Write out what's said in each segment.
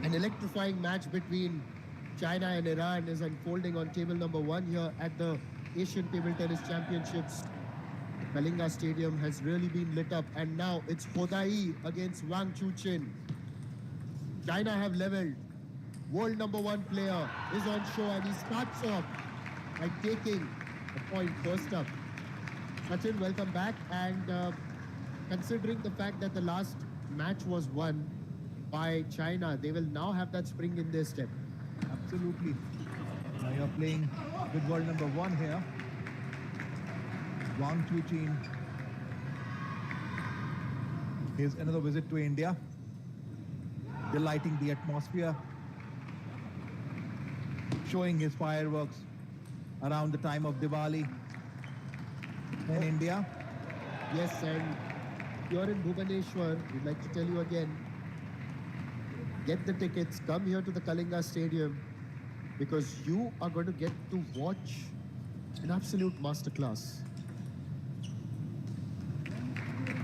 An electrifying match between China and Iran is unfolding on table number 1 here at the Asian Table Tennis Championships. The Kalinga Stadium has really been lit up, and now it's Hodai against Wang Chuqin. China have leveled. World number 1 player is on show, and he starts off by taking a point first up. Sachin, welcome back. And considering the fact that the last match was won by China, they will now have that spring in their step. Absolutely. Now you're playing with world number 1 here. Wang Chuqin. Here's another visit to India. Delighting the atmosphere. Showing his fireworks around the time of Diwali in India. Yes, and you're in Bhubaneswar. We'd like to tell you again, get the tickets, come here to the Kalinga Stadium, because you are going to get to watch an absolute masterclass.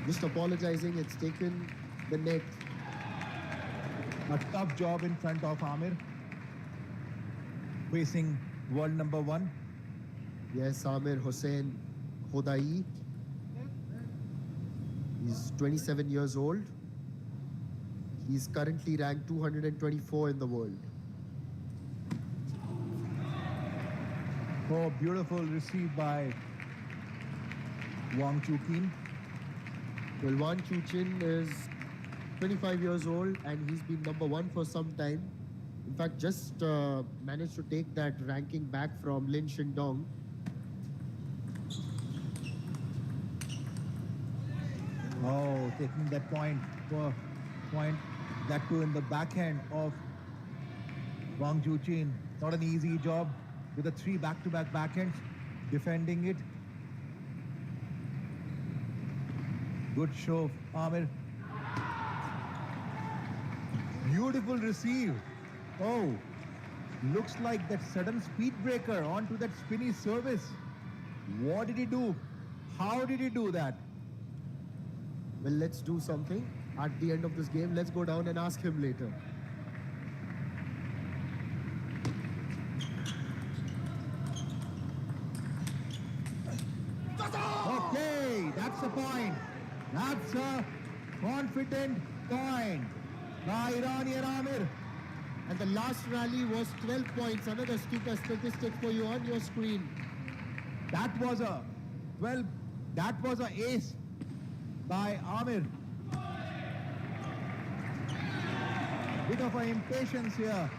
Just apologizing, it's taken the net. A tough job in front of Amir. Facing world number 1. Yes, Amir Hossein Hodai. He's 27 years old. He's currently ranked 224 in the world. Oh, beautiful receive by Wang Chuqin. Well, Wang Chuqin is 25 years old, and he's been number 1 for some time. In fact, just managed to take that ranking back from Lin Shindong. Oh, taking that point, that too in the backhand of Wang Chuqin. Not an easy job with the 3 back-to-back backhands, defending it. Good show, Amir. Beautiful receive. Oh, looks like that sudden speed breaker onto that spinny service. What did he do? How did he do that? Well, let's do something. At the end of this game, let's go down and ask him later. Okay, that's a point. That's a confident point by Iranian Amir. And the last rally was 12 points. Another stupid statistic for you on your screen. That was a ace by Amir. Bit of an impatience here.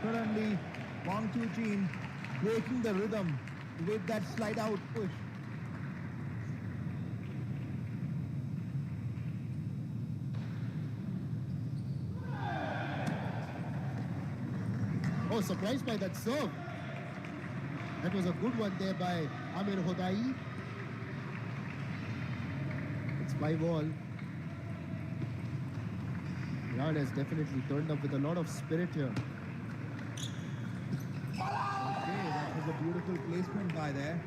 Suddenly, Wang Chuqin breaking the rhythm with that slide out push. Oh, surprised by that serve. That was a good one there by Amir Hodai. It's 5-all. Iran has definitely turned up with a lot of spirit here. Okay, that was a beautiful placement by there.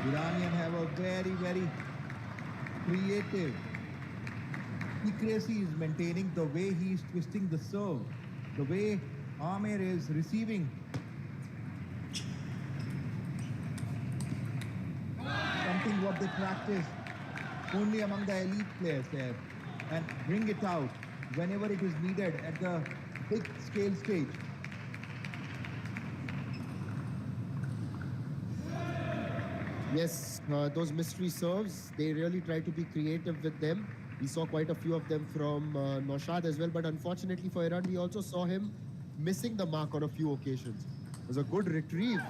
Iranian have a very, very creative. Accuracy is maintaining the way he is twisting the serve. The way Amir is receiving. Something what they practice only among the elite players there, and bring it out whenever it is needed at the big scale stage. Yes, those mystery serves, they really try to be creative with them. We saw quite a few of them from Naushad as well, but unfortunately for Iran, we also saw him missing the mark on a few occasions. It was a good retrieve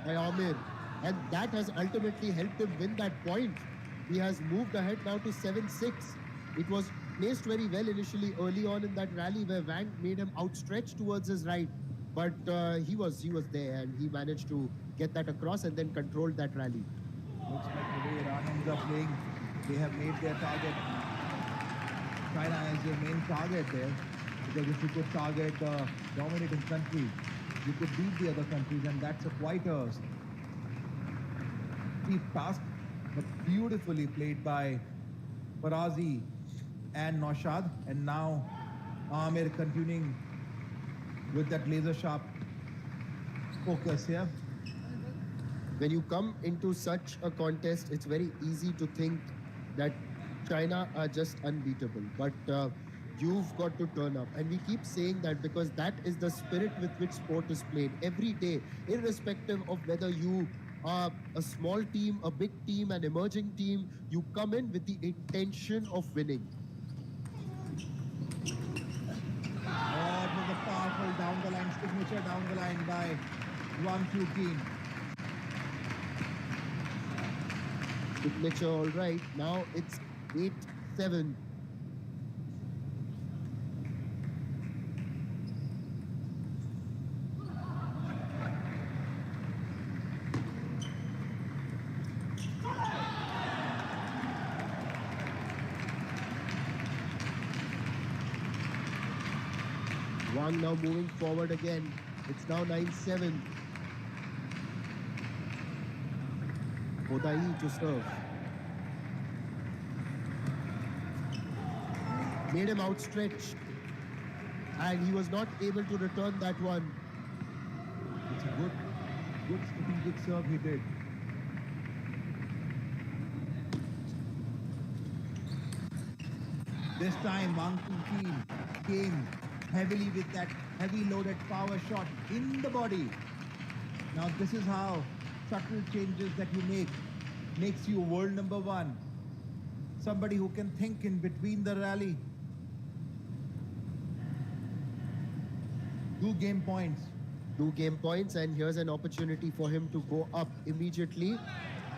by Amir, and that has ultimately helped him win that point. He has moved ahead now to 7-6. It was placed very well initially early on in that rally where Wang made him outstretch towards his right, but he was there, and he managed to get that across and then controlled that rally. Looks like the way Iranians are playing, they have made their target. China is their main target there, because if you could target dominating countries, you could beat the other countries, and that's a quite a steep task, but beautifully played by Farazi and Naushad. And now Amir continuing with that laser sharp focus here. When you come into such a contest, it's very easy to think that China are just unbeatable. But you've got to turn up. And we keep saying that because that is the spirit with which sport is played every day, irrespective of whether you are a small team, a big team, an emerging team, you come in with the intention of winning. Oh, it was a powerful down the line signature down the line by Wang Chuqin. Signature, all right. Now it's 8-7. Wang now moving forward again. It's now 9-7. Hodai to serve. Made him outstretched. And he was not able to return that one. It's a good strategic serve he did. This time Wang Chuqin came heavily with that heavy loaded power shot in the body. Now this is how subtle changes that you make makes you world number one. Somebody who can think in between the rally. 2 game points. 2 game points, and here's an opportunity for him to go up immediately.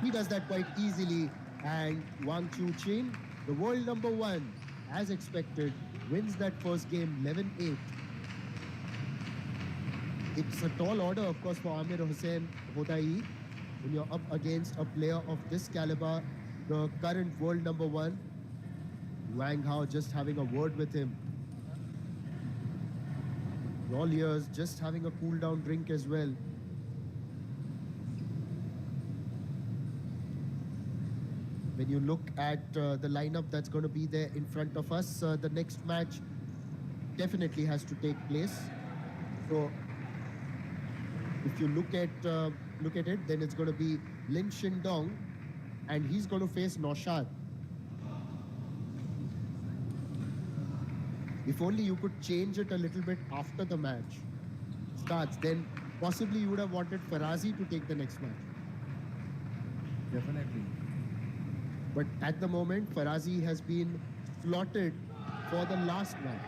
He does that quite easily, and Wang Chuqin, the world number one, as expected, wins that first game 11-8. It's a tall order, of course, for Amir Hossain Hodai when you're up against a player of this caliber, the current world number one. Wang Hao just having a word with him. All ears, just having a cool down drink as well. When you look at the lineup that's going to be there in front of us, the next match definitely has to take place. So if you look at it, then it's going to be Lin Shindong, and he's going to face Naushad. If only you could change it a little bit after the match starts, then possibly you would have wanted Farazi to take the next match. Definitely. But at the moment, Farazi has been slotted for the last match.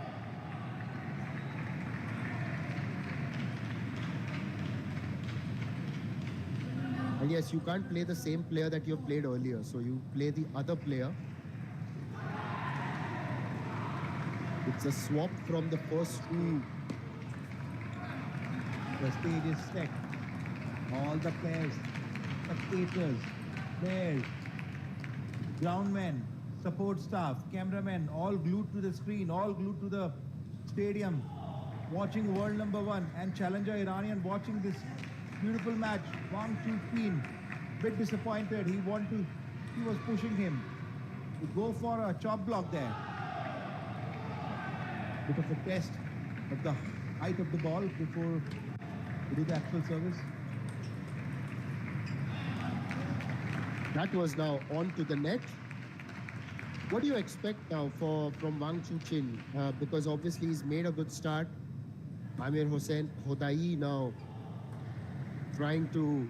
And yes, you can't play the same player that you played earlier, so you play the other player. It's a swap from the first two. The stage is set. All the players, spectators, players, groundmen, support staff, cameramen, all glued to the screen, all glued to the stadium, watching world number one and challenger Iranian watching this beautiful match. Wang Chuqin, bit disappointed. He was pushing him to go for a chop block there. Bit of a test of the height of the ball before we do the actual service. That was now on to the net. What do you expect now from Wang Chuqin? Because obviously he's made a good start. Amir Hossain Hodai now trying to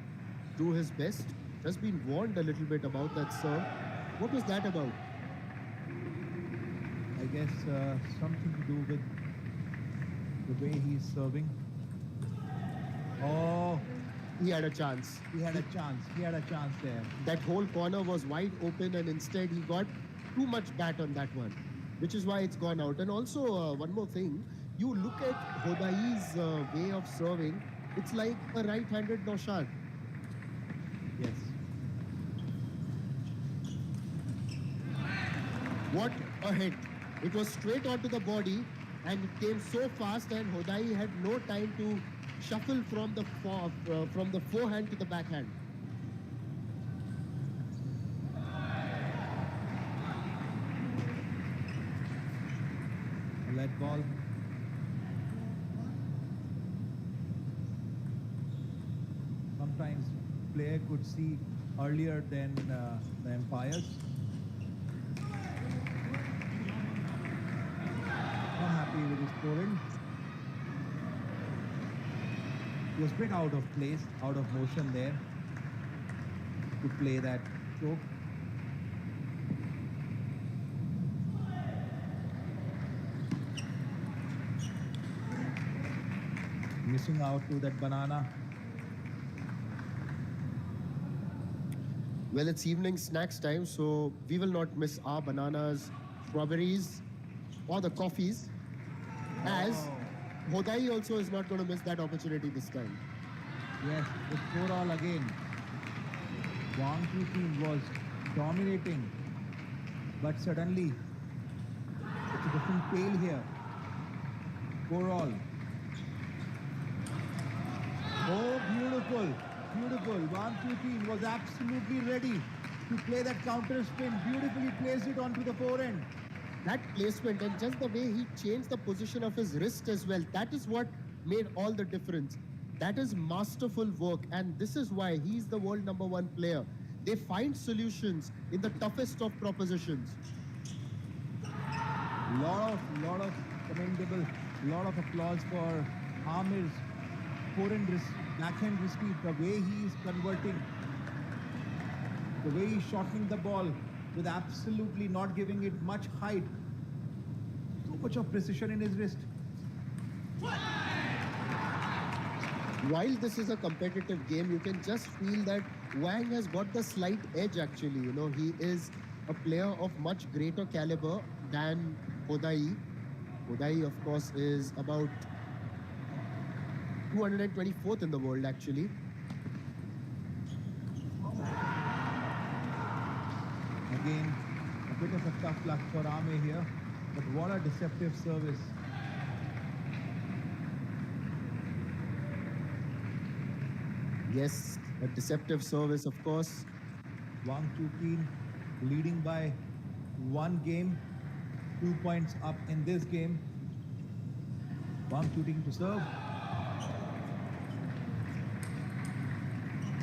do his best. Just been warned a little bit about that serve. What was that about? I guess something to do with the way he's serving. Oh, He had a chance. he had a chance. He had a chance there. That whole corner was wide open, and instead he got too much bat on that one, which is why it's gone out. And also, one more thing, you look at Hodai's way of serving, it's like a right-handed Naushad. Yes. What a hit. It was straight onto the body, and it came so fast, and Hodai had no time to shuffle from the forehand to the backhand. A lead ball. sometimes player could see earlier than the umpires. Not happy with his forehand. He was a bit out of place, out of motion there to play that stroke. Missing out to that banana. Well, it's evening snacks time, so we will not miss our bananas, strawberries, or the coffees, as Oh. Hodai also is not going to miss that opportunity this time. Yes, it's 4-all again. Wang Chu team was dominating, but suddenly it's a different tale here. 4-all. Oh, beautiful, beautiful. Wang Chu team was absolutely ready to play that counter spin. Beautifully placed it onto the forehand. That placement and just the way he changed the position of his wrist as well, that is what made all the difference. That is masterful work, and this is why he's the world number one player. They find solutions in the toughest of propositions. Lot of commendable, lot of applause for Amir's backhand receipt, the way he is converting, the way he's shortening the ball with absolutely not giving it much height. So much of precision in his wrist. While this is a competitive game, you can just feel that Wang has got the slight edge actually. You know, he is a player of much greater caliber than Hodai. Hodai, of course, is about 224th in the world actually. Again, a bit of a tough luck for Amir here, but what a deceptive service. Yes, a deceptive service, of course. Wang Chuqin leading by 1 game, 2 points up in this game. Wang Chuqin to serve.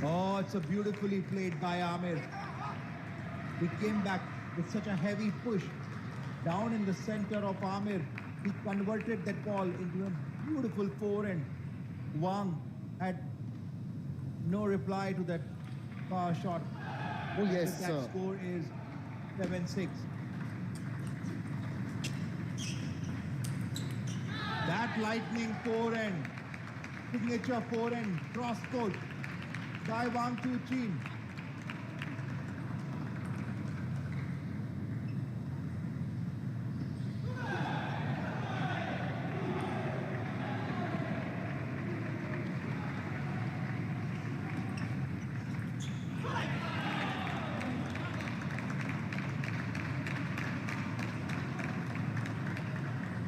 Oh, it's a beautifully played by Amir. He came back with such a heavy push down in the center of Amir. He converted that ball into a beautiful forehand. Wang had no reply to that power shot. Oh yes, That sir. score is 7-6. That lightning forehand, signature forehand, cross court by Wang Chuqin.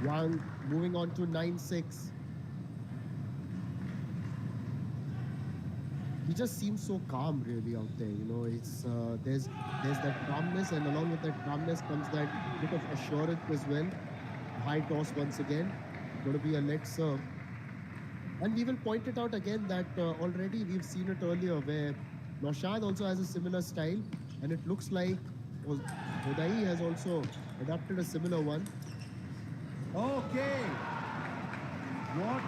Wang moving on to 9-6. He just seems so calm, really, out there. You know, it's there's that calmness, and along with that calmness comes that bit of assurance as well. High toss once again, going to be a leg serve, and we will point it out again that already we've seen it earlier, where Naushad also has a similar style, and it looks like Hodai has also adopted a similar one. Okay. What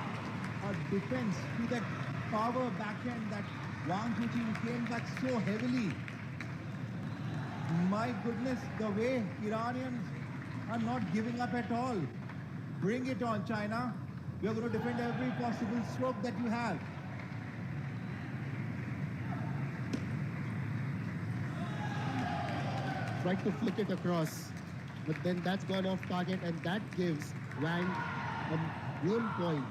a defense to that power backhand that Wang Chuqin came back so heavily. My goodness, the way Iranians are not giving up at all. Bring it on, China. You're going to defend every possible stroke that you have. Tried to flick it across, but then that's gone off target, and that gives Wang a game point.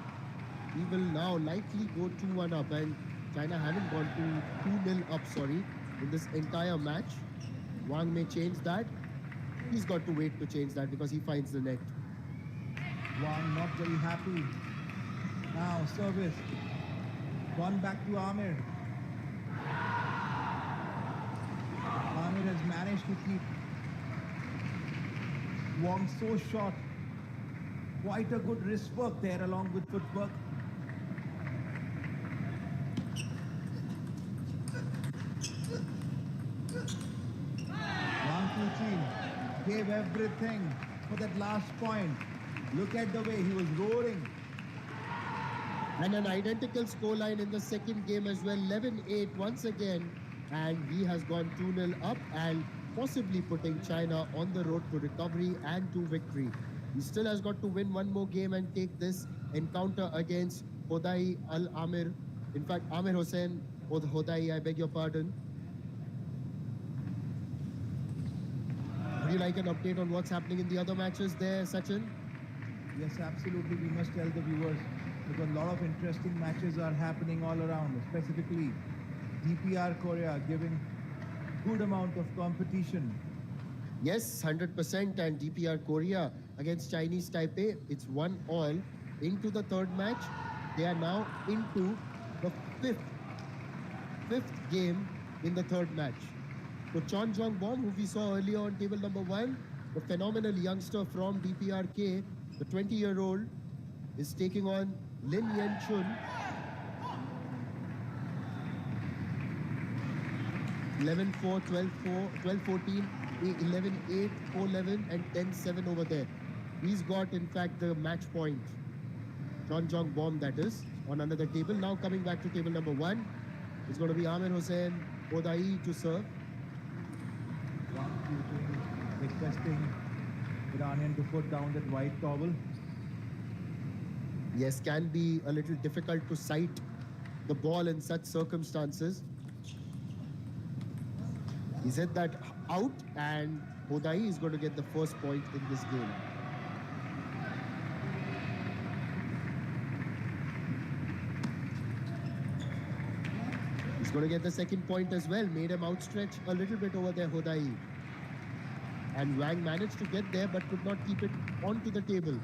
He will now likely go 2-1 up, and China haven't gone to 2-0 up, sorry, in this entire match. Wang may change that. He's got to wait to change that because he finds the net. Wang not very happy. Now service. One back to Amir. Amir has managed to keep Wang so short. Quite a good wrist work there along with footwork. gave everything for that last point. Look at the way he was roaring. And an identical scoreline in the second game as well, 11-8 once again. And he has gone 2-0 up and possibly putting China on the road to recovery and to victory. He still has got to win one more game and take this encounter against Hodai Al Amir. In fact, Amir Hossain or Hodai, I beg your pardon. Would you like an update on what's happening in the other matches there, Sachin? Yes, absolutely. We must tell the viewers because a lot of interesting matches are happening all around. Specifically, DPR Korea giving good amount of competition. Yes, 100%. And DPR Korea against Chinese Taipei, it's 1-all into the third match. They are now into the fifth game in the third match. So Chon Jong Bom, who we saw earlier on table number 1, the phenomenal youngster from DPRK, the 20-year-old, is taking on Lin Yen Chun. 11-4, 12-4, 12-14, 11-8, 4-11 and 10-7 over there. He's got, in fact, the match point. Chon Jong Bom, that is, on another table. Now coming back to table number 1, it's going to be Amir Hossain Hodai to serve. Requesting Iranian to put down that white towel. Yes, can be a little difficult to sight the ball in such circumstances. He said that out, and Hodai is going to get the first point in this game. He's going to get the second point as well. Made him outstretch a little bit over there, Hodai. And Wang managed to get there but could not keep it onto the table.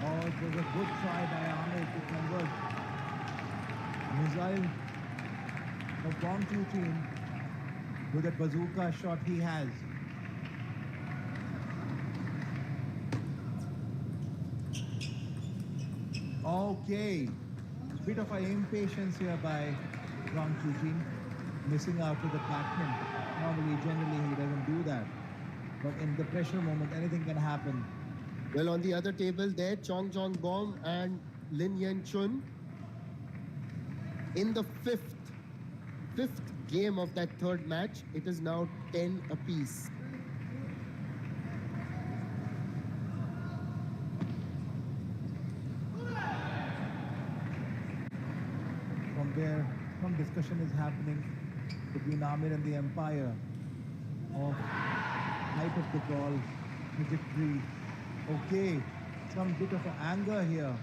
Oh, it was a good try by Amir to convert. Missile of Wang Chuqin with a bazooka shot he has. Okay, bit of an impatience here by Wang Chuqin, missing out to the backman. Normally, generally, he doesn't do that. But in the pressure moment, anything can happen. Well, on the other table there, Chong Jong Bom and Lin Yen Chun in the fifth game of that third match. It is now 10 apiece. From there, some discussion is happening between Amir and the Empire of height of the ball, trajectory. Okay, some bit of anger here.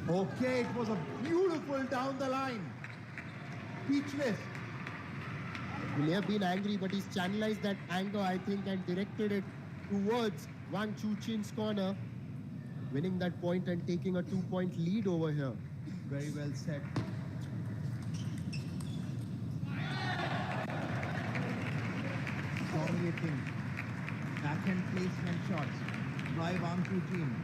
Okay, it was a beautiful down the line. Speechless. He may have been angry, but he's channelized that anger, I think, and directed it towards Wang Chuqin's corner, winning that point and taking a 2-point lead over here. Very well said. Dominating backhand placement shots by Wang Chuqin.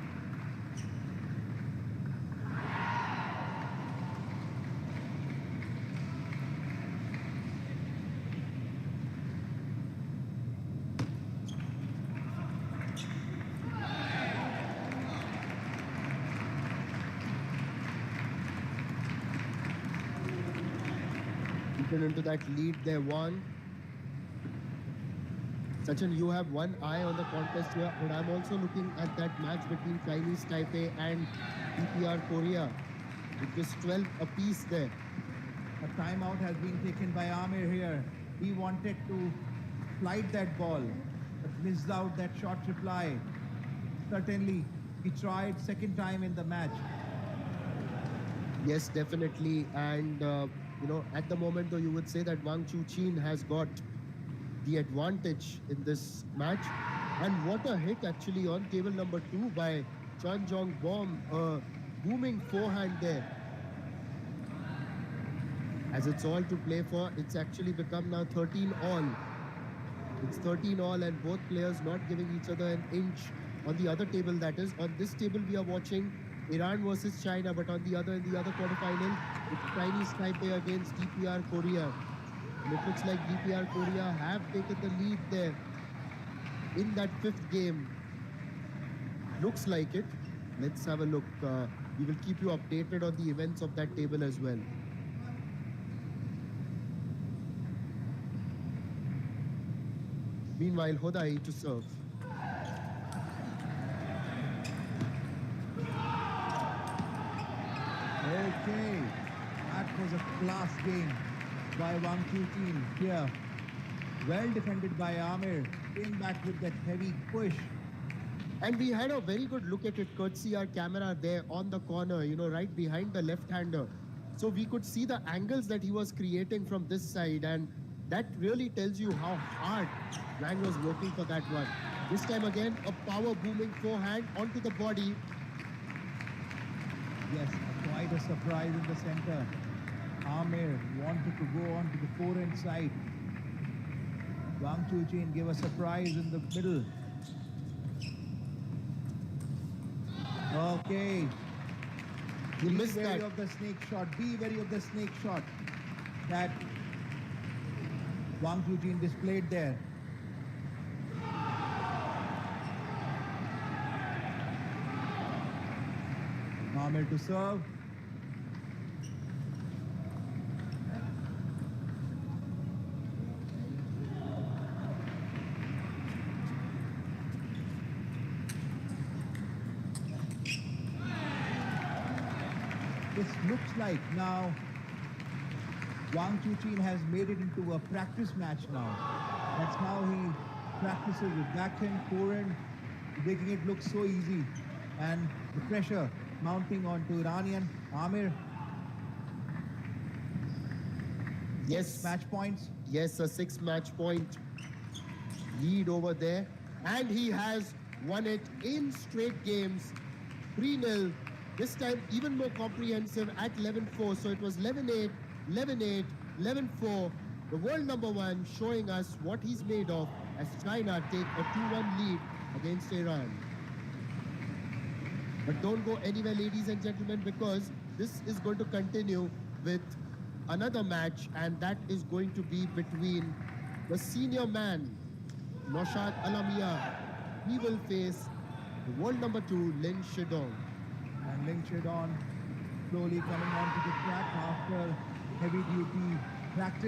Into that lead there, Wang. Sachin, you have one eye on the contest here, but I'm also looking at that match between Chinese Taipei and DPR Korea. It is 12 apiece there. A timeout has been taken by Amir here. He wanted to flight that ball, but missed out that short reply. Certainly, he tried second time in the match. Yes, definitely. And, at the moment, though, you would say that Wang Chuqin has got the advantage in this match. And what a hit, actually, on table number 2 by Chon Jong Bom. A booming forehand there. As it's all to play for, it's actually become now 13 all. It's 13 all, and both players not giving each other an inch. On the other table, that is. On this table, we are watching Iran versus China, but on the other, in the other quarterfinal, it's Chinese Taipei against DPR Korea. And it looks like DPR Korea have taken the lead there in that fifth game. Looks like it. Let's have a look. We will keep you updated on the events of that table as well. Meanwhile, Hodai to serve. Okay, that was a class game by Wang Chuqin here. Well defended by Amir. Came back with that heavy push. And we had a very good look at it, courtesy our camera there on the corner, right behind the left-hander. So we could see the angles that he was creating from this side, and that really tells you how hard Wang was working for that one. This time again, a power booming forehand onto the body. Yes, quite a surprise in the center. Amir wanted to go on to the forehand side. Wang Chuqin gave a surprise in the middle. Okay. He missed Be wary that. of the snake shot. Be wary of the snake shot that Wang Chuqin displayed there. Amir to serve. This looks like now Wang Chuqin has made it into a practice match now. That's how he practices with backhand, forehand, making it look so easy. And the pressure mounting onto Iranian Amir. Yes. Match points. Yes, a 6-match point lead over there. And he has won it in straight games. 3-0. This time even more comprehensive at 11-4. So it was 11-8, 11-8, 11-4. The world number one showing us what he's made of as China take a 2-1 lead against Iran. But don't go anywhere, ladies and gentlemen, because this is going to continue with another match, and that is going to be between the senior man, Naushad Alamiya. He will face the world number 2, Lin Shidong. And Ling Shidong slowly coming onto the track after heavy duty practice.